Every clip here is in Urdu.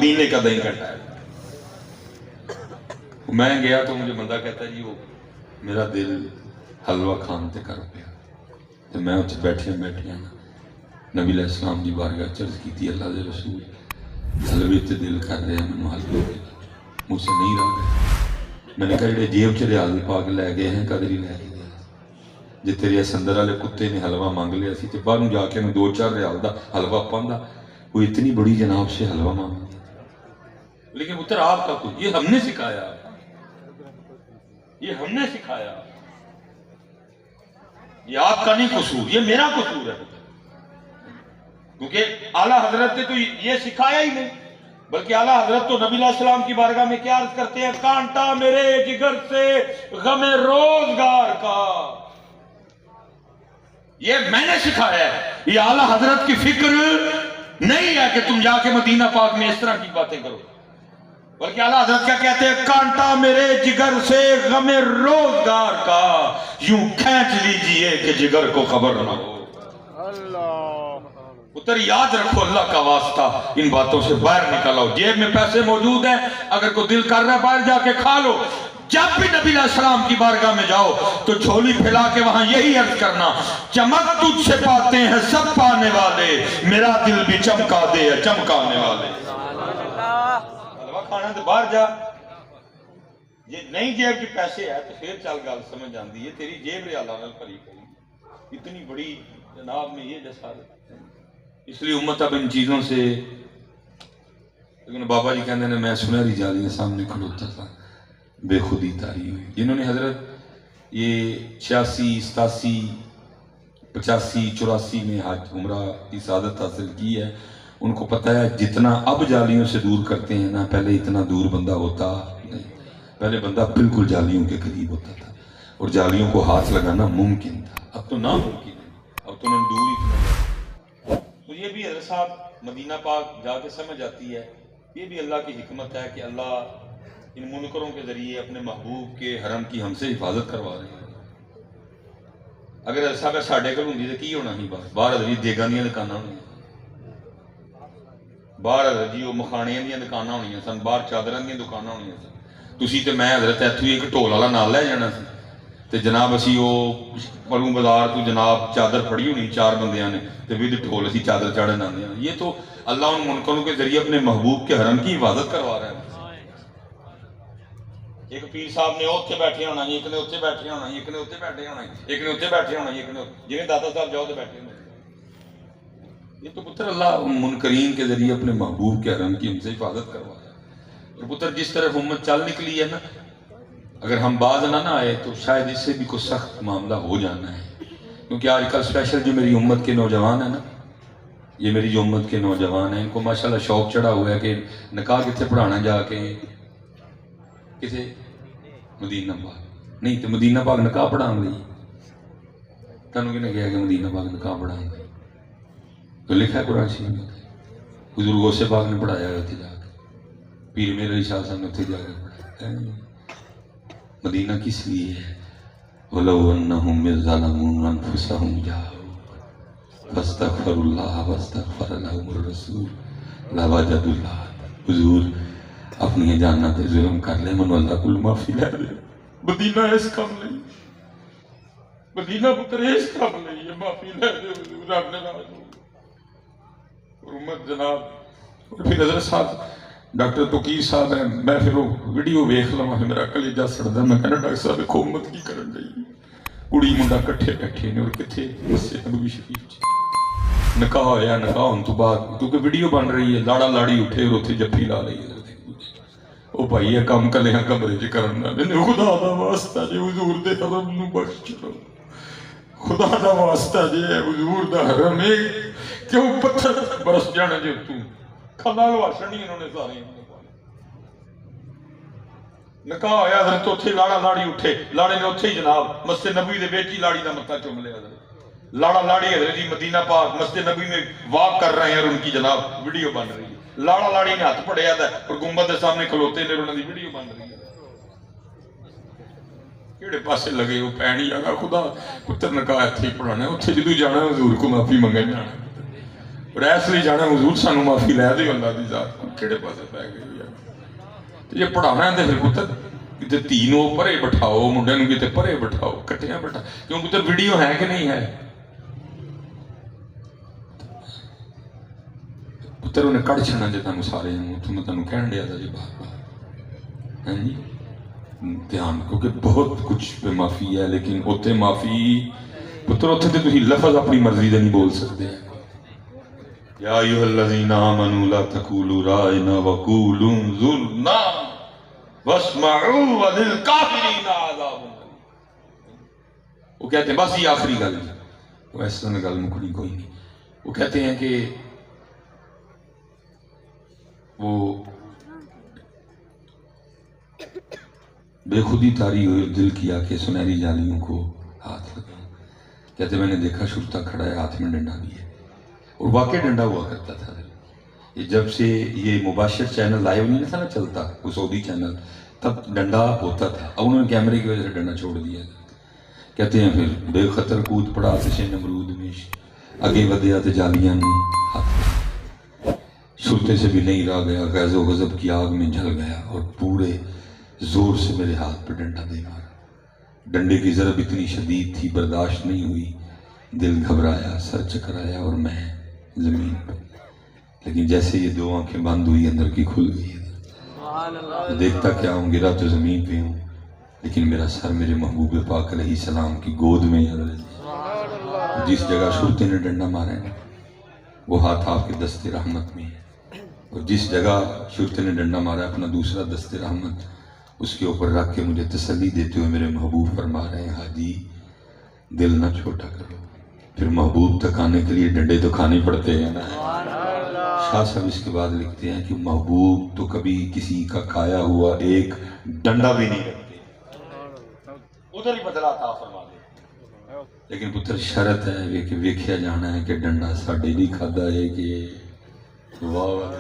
مدینے کا دہی کٹا ہے. میں گیا تو مجھے بندہ کہتا ہے جی وہ میرا دل حلوہ کھان تے کر پیا. تو میں اتنے بیٹھے نبی علیہ السلام دی بارگاہ چرچ کی تھی, اللہ دے رسول حلوے تے دل کر رہے ہیں, میں حلوے مجھ سے نہیں رہا گیا. میں نے کہا جڑے جیب چ ریال پا کے لے گئے ہیں قدر ہی لے کے گئے. جی تیرے سندر والے کتے نے حلوہ مانگ لیا سی تو باہر جا کے 2-4 ریال دا حلوہ پاندا, وہ اتنی بڑی جناب سے حلوہ مانگ لیا. لیکن پتر آپ کا کچھ یہ ہم نے سکھایا, یہ ہم نے سکھایا, یہ آپ کا نہیں قصور, یہ میرا قصور ہے. کیونکہ اعلیٰ حضرت نے تو یہ سکھایا ہی نہیں, بلکہ اعلیٰ حضرت تو نبی علیہ السلام کی بارگاہ میں کیا عرض کرتے ہیں, کانٹا میرے جگر سے غم روزگار کا. یہ میں نے سکھایا ہے, یہ اعلیٰ حضرت کی فکر نہیں ہے کہ تم جا کے مدینہ پاک میں اس طرح کی باتیں کرو. بلکہ اعلیٰ حضرت کیا کہتے ہیں, کانٹا میرے جگر سے غم روزگار کا یوں کھینچ لیجئے کہ جگر کو خبر نہ ہو. پتر یاد رکھو اللہ کا واسطہ, ان باتوں سے باہر نکل آؤ. جیب میں پیسے موجود ہیں, اگر کوئی دل کر رہا ہے باہر جا کے کھا لو. جب بھی نبی علیہ السلام کی بارگاہ میں جاؤ تو جھولی پھیلا کے وہاں یہی عرض کرنا, چمک تجھ سے پاتے ہیں سب پانے والے, میرا دل بھی چمکا دے چمکانے والے. کھانا تو باہر جا, یہ نہیں جیب کے پیسے ہے تو پھر چل گل سمجھ آندی ہے, تیری جیب ریالہ نال بھری پئی, اتنی بڑی جناب میں یہ جسارت. اس لیے امت اب ان چیزوں سے, لیکن بابا جی کہتے ہیں میں سنہری جالیاں سامنے کھڑوتا تھا, بے خودی تاری ہوئی. جنہوں نے حضرت یہ 86, 87, 85, 84 میں حج عمرہ کی سعادت حاصل کی ہے, ان کو پتہ ہے جتنا اب جالیوں سے دور کرتے ہیں نا, پہلے اتنا دور بندہ ہوتا نہیں. پہلے بندہ بالکل جالیوں کے قریب ہوتا تھا اور جالیوں کو ہاتھ لگانا ممکن تھا. اب تو ناممکن ہے, اب تو انہوں نے دور ہی کیا. تو یہ بھی حضرت صاحب مدینہ پاک جا کے سمجھ آتی ہے, یہ بھی اللہ کی حکمت ہے کہ اللہ ان منکروں کے ذریعے اپنے محبوب کے حرم کی ہم سے حفاظت کروا رہے ہیں. اگر ایسا ساڈے کول ہوندی تے کی ہونا سی, باہر حضرت دیگاں دیاں دکاناں ہونیاں, باہر حضرت جی وہ مکھانیاں دیاں دکاناں ہونیاں سن, باہر چادراں دیاں دکاناں ہونیاں سن. تسی تے میں حضرت ایتھوں ایک ٹول والا نال لے جانا سی تے جناب اسی وہ پلوں بازار تو جناب چادر پھڑی ہونی 4 بندیاں نے تے ود ٹھول اسی چادر چاڑھن آندے ہیں. یہ تو اللہ ان منکروں کے ذریعے اپنے محبوب کے حرم کی حفاظت کروا رہا ہے. ایک پیر صاحب نے اوتھے بیٹھے ہونا, ایک نے اوتھے بیٹھے ہونا, ایک نے اوتھے بیٹھے ہونا, ایک نے اوتھے بیٹھے ہونا, ایک نے جویں داتا صاحب جاؤ تے بیٹھے ہونے. یہ تو پتر اللہ منکرین کے ذریعے اپنے محبوب کے حرم کی ہم سے حفاظت کروا رہا ہے. اور پتر جس طرف امت چل نکلی ہے نا, اگر ہم باز نہ آئے تو شاید اس سے بھی کوئی سخت معاملہ ہو جانا ہے. کیونکہ آج کل اسپیشل جو میری امت کے نوجوان ہیں نا, یہ میری جو امت کے نوجوان ہیں, ان کو ماشاءاللہ شوق چڑھا ہوا ہے کہ نکاح کتنے پڑھانا جا کے, کسے مدینہ پاک. نہیں تو مدینہ پاک نکاح پڑھان لئی تنوں کنے کہا کہ مدینہ پاک نکاح پڑھان لئی, تو لکھا ہے قرآن شریف میں, حضور غوث پاک نے پڑھایا ہے اتنے جا کے, پیر میرے علی شاہ صاحب نے اتنے جا کے پڑھایا. مدینہ کس لیے ہے, وَلَوْ أَنَّهُمْ يَظْلَمُونَ أَنفُسَهُمْ جَاءُوا فَاسْتَغْفَرُوا اللَّهَ وَاسْتَغْفَرَ لَهُمُ الرَّسُولُ لَوَجَدُوا اللَّهَ. حضور اپنی جاننا تے ظلم کر لے, من اللہ کل معافی لے دے. مدینہ اس کام نہیں, مدینہ پتر اس کام نہیں ہے, معافی لے دے حضور, رب نے راض ہو. اور امت جناب, اور پھر حضرت صاحب ڈاکٹر توقیر صاحب ہیں, میں پھر وہ ویڈیو ویکھ لواں میرا کلیجہ سڑدا. میں کہنا ڈاکٹر صاحب دیکھو امت کی کرن رہی, کڑی منڈا کٹھے بیٹھے نے, اور کتنے مسجد نبوی شریف چ نکاح ہویا. نکاح ہونے تو بعد کیونکہ ویڈیو بن رہی ہے, لاڑا لاڑی اٹھے اور اتنے جفی لا رہی ہے. وہ بھائی یہ کام کلیاں کمرے چ کرن نہ, خدا دا واسطہ جی حضور دے حرم نو بخش لو, خدا دا واسطہ جی حضور دا حرم ہے, کیوں پتھر برس جانا جی تو کھلا لوا چھڑنی انہوں نے سارے. نکاح ہویا حضرت اتھے لاڑا لاڑی اٹھے, لاڑے نے اتھے ہی جناب مسجد نبوی دے بیچ ہی لاڑی دا متھا چوم لیا. حضرت لاڑا لاڑی حضرت جی مدینہ پاک مسجد نبوی میں واک کر رہے ہیں اور ان کی جناب ویڈیو بن رہی ہے. لاڑا لاڑی نے ہاتھ پڑھیا تھا اور گنبد کے سامنے کھلوتے نے, انہوں نے ویڈیو بن رہی ہے. کیڑے پاسے لگے وہ پینی آگا, خدا پتر نکاح اتھے پڑھانا ہے, اتھے جدو جانا حضور کو معافی منگن جانا. اور اس لیے جانا حضور سانو معافی لے دے اللہ دی ذات کہڑے پاسے پی گئی ہے تے جے پڑھانا ہے تے پھر پتر کتے دھی نو پرے بٹھاؤ منڈے نو کتے پرے بٹھاؤ کٹھیاں بٹھا کیوں پتر ویڈیو ہے کہ نہیں ہے پتر انہیں کڑ چھنا جے تانوں سارے تو میں تانوں کہن دیا تھا جی بار بار ہیں جی دھیان کیونکہ بہت کچھ پہ معافی ہے لیکن اوتے معافی پتر اوتے تے تسی لفظ اپنی مرضی دے نہیں بول سکتے ہیں یا ایھا الذین آمنوا لا تقولوا رائنا وقولوا انظرنا واسمعوا وللکافرین عذاب وہ کہتے ہیں بس یہ آخری گل ہے وہ اس طرح گل مکڑی کوئی نہیں وہ کہتے ہیں کہ وہ بے خودی تاری ہوئی دل کیا کہ سنہری جالیوں کو ہاتھ لگا کہتے میں نے دیکھا شرطہ کھڑا ہے ہاتھ میں ڈنڈا بھی ہے اور واقعی ڈنڈا ہوا کرتا تھا یہ جب سے یہ مباشر چینل لائیو نہیں تھا نا چلتا وہ سعودی چینل تب ڈنڈا ہوتا تھا اب انہوں نے کیمرے کی وجہ سے ڈنڈا چھوڑ دیا کہتے ہیں پھر بے خطر کود پڑا آتش نمرود میں اگے ودیا تے جالیاں ہاتھ شرطے سے بھی نہیں رہ گیا غیظ و غضب کی آگ میں جل گیا اور پورے زور سے میرے ہاتھ پہ ڈنڈا دے مارا ڈنڈے کی ضرب اتنی شدید تھی برداشت نہیں ہوئی دل گھبرایا سر چکرایا اور میں زمین پہ لیکن جیسے یہ دو آنکھیں بند ہوئی اندر کی کھل گئی دیکھتا کیا ہوں گرا تو زمین پہ ہوں لیکن میرا سر میرے محبوب پاک علیہ السلام کی گود میں جس جگہ شرطے نے ڈنڈا مارا ہے وہ ہاتھ آپ کے دست رحمت میں ہے اور جس جگہ شرطے نے ڈنڈا مارا ہے اپنا دوسرا دست رحمت اس کے اوپر رکھ کے مجھے تسلی دیتے ہوئے میرے محبوب فرما رہے ہیں حاجی دل نہ چھوٹا کرو پھر محبوب تک آنے کے لیے ڈنڈے تو کھانے پڑتے ہیں نا شاہ صاحب اس کے بعد لکھتے ہیں کہ محبوب تو کبھی کسی کا کھایا ہوا ایک ڈنڈا بھی نہیں رکھتے ادھر ہی بدلا عطا فرما دے لیکن پتر شرط ہے کہ ویکھیا جانا ہے کہ ڈنڈا ساڈے لیے کھادا ہے کہ واہ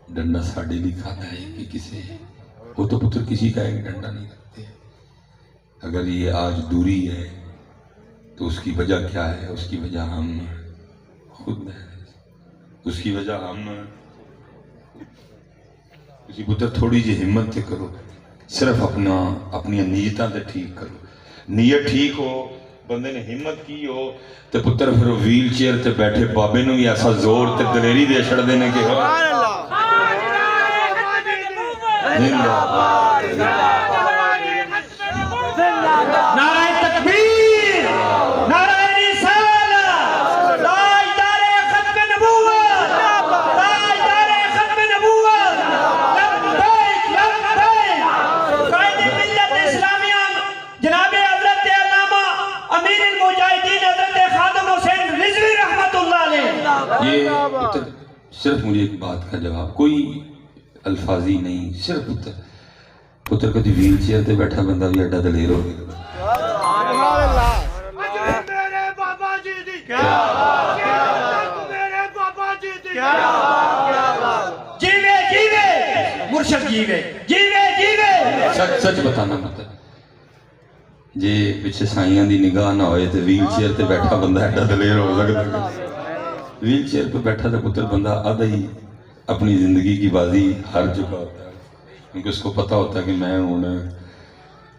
ڈنڈا ساڈے لیے کھادا ہے کہ کسے وہ تو پتر کسی کا ایک ڈنڈا نہیں رکھتے اگر یہ آج دوری ہے تو اس کی وجہ کیا ہے اس کی وجہ ہم خود ہیں اس کی وجہ ہم کسی پتر تھوڑی جی ہمت تے کرو صرف اپنی نیتاں تے ٹھیک کرو نیت ٹھیک ہو بندے نے ہمت کی ہو تے پتر پھر ویل چیئر تے بیٹھے بابے نو بھی ایسا زور تے دلیری دے چھڑ دینے کہ نعرہ تکبیر نعرہ رسالہ تاجدار ختم نبوت تاجدار ختم نبوت لبیک لبیک قائد ملت اسلامیہ جناب حضرت علامہ امیر المجاہدین حضرت خادم حسین رضوی رحمت اللہ علیہ یہ صرف مجھے ایک بات کا جواب کوئی الفاظی نہیں صرف پتر کدی ویل چیئر تے بیٹھا بندہ بھی اڈا دلیر ہو گیا جیوے جیوے مرشد جیوے جیوے جیوے سچ بتانا پتر جے پیچھے سائیاں دی نگاہ نہ ہوئے تے ویل چیئر تے بیٹھا بندہ اڈا دلیر ہو سکتا ویل چیئر پہ بیٹھا تھا پتر بندہ آدھا ہی اپنی زندگی کی بازی ہار چکا ہوتا ہے کیونکہ اس کو پتہ ہوتا ہے کہ میں ہوں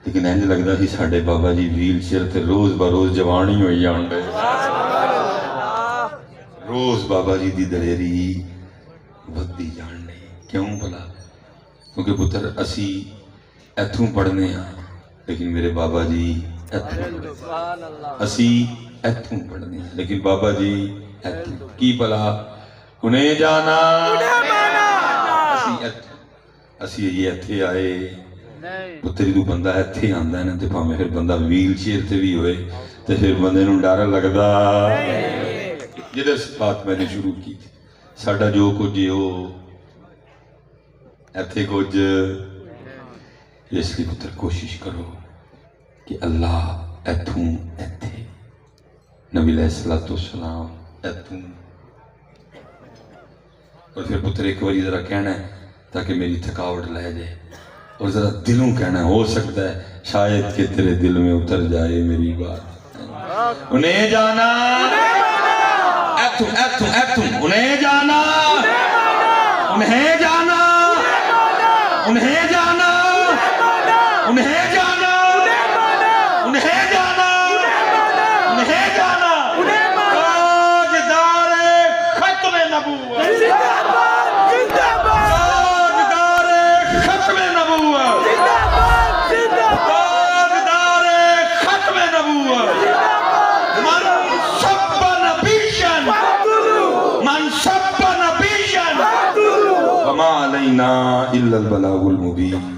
لیکن انج لگتا سی ساڈے بابا جی ویل چیئر تے روز بروز جوان ہی ہوئی جان دے روز بابا جی دی دلیری ودی جان دے کیوں بھلا کیونکہ پتر اسی ایتھوں پڑھنے ہاں لیکن میرے بابا جی ایتھوں اسی ایتھوں پڑھنے ہاں لیکن بابا جی ایتھوں کی بھلا انہیں جانا اسی یہ ایتھے آئے پتری تو بندہ ایتھے آندہ ہے نا تے پھامے پھر بندہ ویل چیئر تے بھی ہوئے تے پھر بندے نوں ڈر لگدا جدھر بات میں نے شروع کی تھی ساڈا جو کچھ ہو ایتھے کچھ اس لیے پتر کوشش کرو کہ اللہ ایتھوں ایتھے نبی علیہ السلام ایتھوں اور پھر پتر ایک باری ذرا کہنا ہے تاکہ میری تھکاوٹ لے جائے اور ذرا دلوں کہنا ہو سکتا ہے شاید کہ تیرے دل میں اتر جائے میری بات انہیں جانا انہیں جانا انہیں جانا انہیں جانا انہیں جانا انہیں جانا انہیں جانا تاجدار ختم نبوت تاجدار ختم نبوت تاجدار ختم نبوت من سب نبیشن من سب نبیشن وما علینا الا البلاغ المبین